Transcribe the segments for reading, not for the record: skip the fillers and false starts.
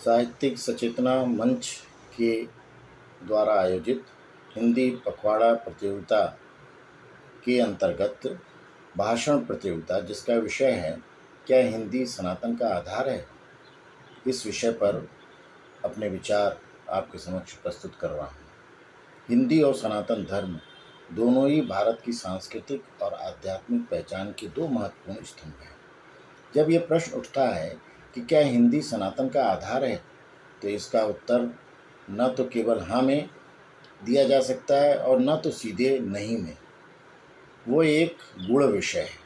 साहित्यिक सचेतना मंच के द्वारा आयोजित हिंदी पखवाड़ा प्रतियोगिता के अंतर्गत भाषण प्रतियोगिता, जिसका विषय है क्या हिंदी सनातन का आधार है, इस विषय पर अपने विचार आपके समक्ष प्रस्तुत कर रहा हूँ। हिंदी और सनातन धर्म दोनों ही भारत की सांस्कृतिक और आध्यात्मिक पहचान के दो महत्वपूर्ण स्तंभ हैं। जब ये प्रश्न उठता है कि क्या हिंदी सनातन का आधार है, तो इसका उत्तर न तो केवल हाँ में दिया जा सकता है और न तो सीधे नहीं में। वो एक गूढ़ विषय है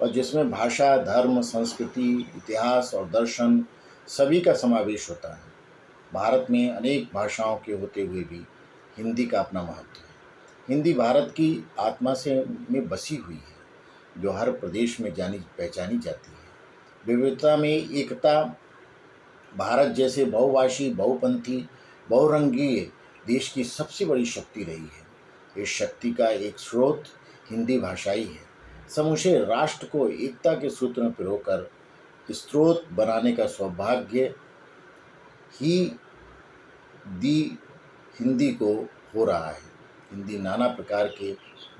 और जिसमें भाषा, धर्म, संस्कृति, इतिहास और दर्शन सभी का समावेश होता है। भारत में अनेक भाषाओं के होते हुए भी हिंदी का अपना महत्व है। हिंदी भारत की आत्मा से में बसी हुई है, जो हर प्रदेश में जानी पहचानी जाती है। विविधता में एकता भारत जैसे बहुभाषी, बहुपंथी, बहुरंगीय देश की सबसे बड़ी शक्ति रही है। इस शक्ति का एक स्रोत हिंदी भाषा ही है। समूचे राष्ट्र को एकता के सूत्र में पिरोकर स्रोत बनाने का सौभाग्य ही दी हिंदी को हो रहा है। हिंदी नाना प्रकार के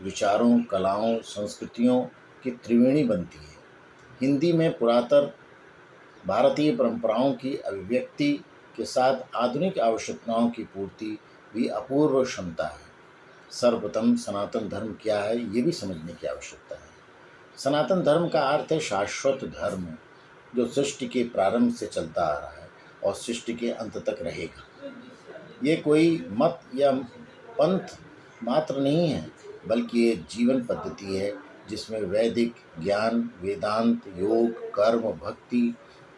विचारों, कलाओं, संस्कृतियों की त्रिवेणी बनती है। हिंदी में पुरातन भारतीय परंपराओं की अभिव्यक्ति के साथ आधुनिक आवश्यकताओं की पूर्ति भी अपूर्व क्षमता है। सर्वप्रथम सनातन धर्म क्या है, ये भी समझने की आवश्यकता है। सनातन धर्म का अर्थ है शाश्वत धर्म, जो सृष्टि के प्रारंभ से चलता आ रहा है और सृष्टि के अंत तक रहेगा। ये कोई मत या पंथ मात्र नहीं है, बल्कि ये जीवन पद्धति है जिसमें वैदिक ज्ञान, वेदांत, योग, कर्म, भक्ति,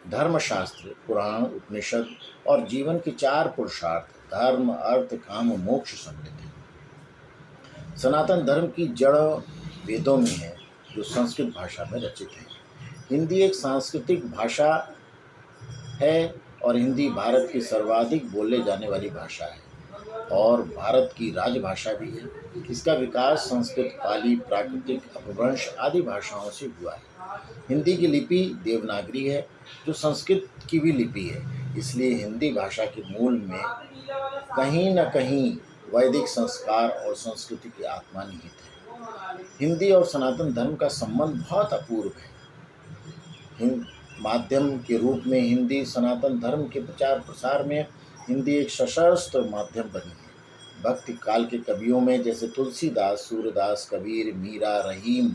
धर्मशास्त्र, पुराण, उपनिषद और जीवन के चार पुरुषार्थ धर्म, अर्थ, काम, मोक्ष सम्मिलित है। सनातन धर्म की जड़ वेदों में है, जो संस्कृत भाषा में रचित है। हिंदी एक सांस्कृतिक भाषा है और हिंदी भारत की सर्वाधिक बोले जाने वाली भाषा है और भारत की राजभाषा भी है। इसका विकास संस्कृत, पाली, प्राकृतिक, अपभ्रंश आदि भाषाओं से हुआ है। हिंदी की लिपि देवनागरी है, जो संस्कृत की भी लिपि है। इसलिए हिंदी भाषा के मूल में कहीं न कहीं वैदिक संस्कार और संस्कृति की आत्मा निहित है। हिंदी और सनातन धर्म का संबंध बहुत अपूर्व है। माध्यम के रूप में हिंदी सनातन धर्म के प्रचार प्रसार में हिंदी एक सशस्त्र माध्यम बनी है। भक्ति काल के कवियों में जैसे तुलसीदास, सूरदास, कबीर, मीरा, रहीम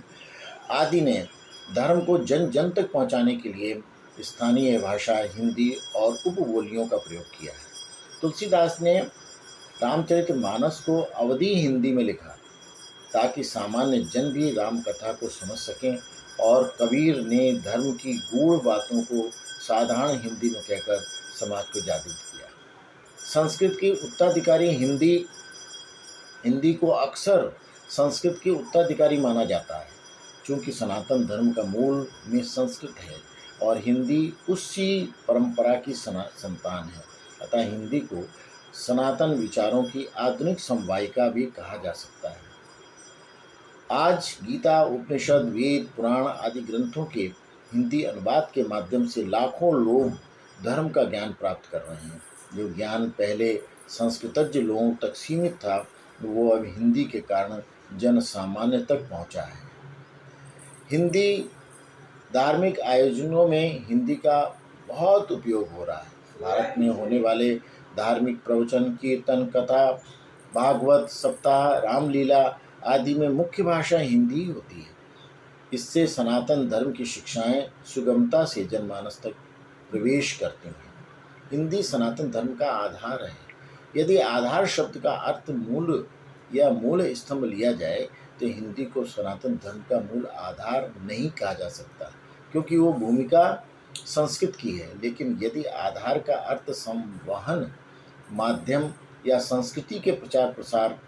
आदि ने धर्म को जन जन तक पहुंचाने के लिए स्थानीय भाषा हिंदी और उपबोलियों का प्रयोग किया है। तुलसीदास ने रामचरितमानस को अवधी हिंदी में लिखा ताकि सामान्य जन भी राम कथा को समझ सकें, और कबीर ने धर्म की गूढ़ बातों को साधारण हिंदी में कहकर समाज को जागृत किया। संस्कृत की उत्तराधिकारी हिंदी को अक्सर संस्कृत के उत्तराधिकारी माना जाता है, क्योंकि सनातन धर्म का मूल में संस्कृत है और हिंदी उसी परंपरा की संतान है। अतः हिंदी को सनातन विचारों की आधुनिक समवायिका भी कहा जा सकता है। आज गीता, उपनिषद, वेद, पुराण आदि ग्रंथों के हिंदी अनुवाद के माध्यम से लाखों लोग धर्म का ज्ञान प्राप्त कर रहे हैं। जो ज्ञान पहले संस्कृतज्ञ लोगों तक सीमित था, वो अब हिंदी के कारण जन सामान्य तक पहुंचा है। हिंदी धार्मिक आयोजनों में हिंदी का बहुत उपयोग हो रहा है। भारत में होने वाले धार्मिक प्रवचन, कीर्तन, कथा, भागवत सप्ताह, रामलीला आदि में मुख्य भाषा हिंदी होती है। इससे सनातन धर्म की शिक्षाएं सुगमता से जनमानस तक प्रवेश करती हैं। हिंदी सनातन धर्म का आधार है। यदि आधार शब्द का अर्थ मूल या मूल स्तंभ लिया जाए, तो हिंदी को सनातन धर्म का मूल आधार नहीं कहा जा सकता, क्योंकि वो भूमिका संस्कृत की है। लेकिन यदि आधार का अर्थ संवहन, माध्यम या संस्कृति के प्रचार प्रसार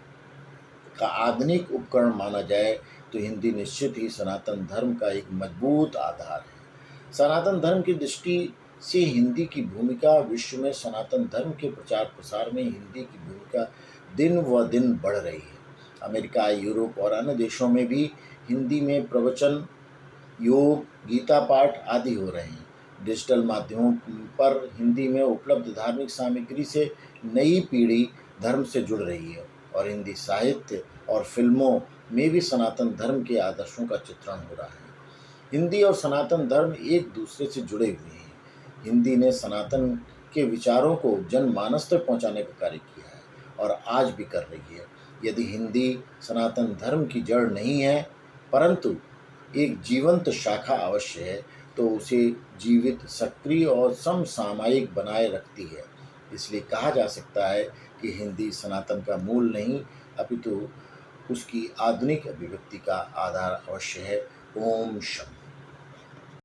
का आधुनिक उपकरण माना जाए, तो हिंदी निश्चित ही सनातन धर्म का एक मजबूत आधार है। सनातन धर्म की दृष्टि से हिंदी की भूमिका विश्व में सनातन धर्म के प्रचार प्रसार में हिंदी की भूमिका दिन व दिन बढ़ रही है। अमेरिका, यूरोप और अन्य देशों में भी हिंदी में प्रवचन, योग, गीता पाठ आदि हो रहे हैं। डिजिटल माध्यमों पर हिंदी में उपलब्ध धार्मिक सामग्री से नई पीढ़ी धर्म से जुड़ रही है और हिंदी साहित्य और फिल्मों में भी सनातन धर्म के आदर्शों का चित्रण हो रहा है। हिंदी और सनातन धर्म एक दूसरे से जुड़े हुए हैं। हिंदी ने सनातन के विचारों को जनमानस तक पहुंचाने का कार्य किया है और आज भी कर रही है। यदि हिंदी सनातन धर्म की जड़ नहीं है परंतु एक जीवंत शाखा अवश्य है, तो उसे जीवित, सक्रिय और समसामयिक बनाए रखती है। इसलिए कहा जा सकता है कि हिंदी सनातन का मूल नहीं अपितु उसकी आधुनिक अभिव्यक्ति का आधार अवश्य है। ओम शांति।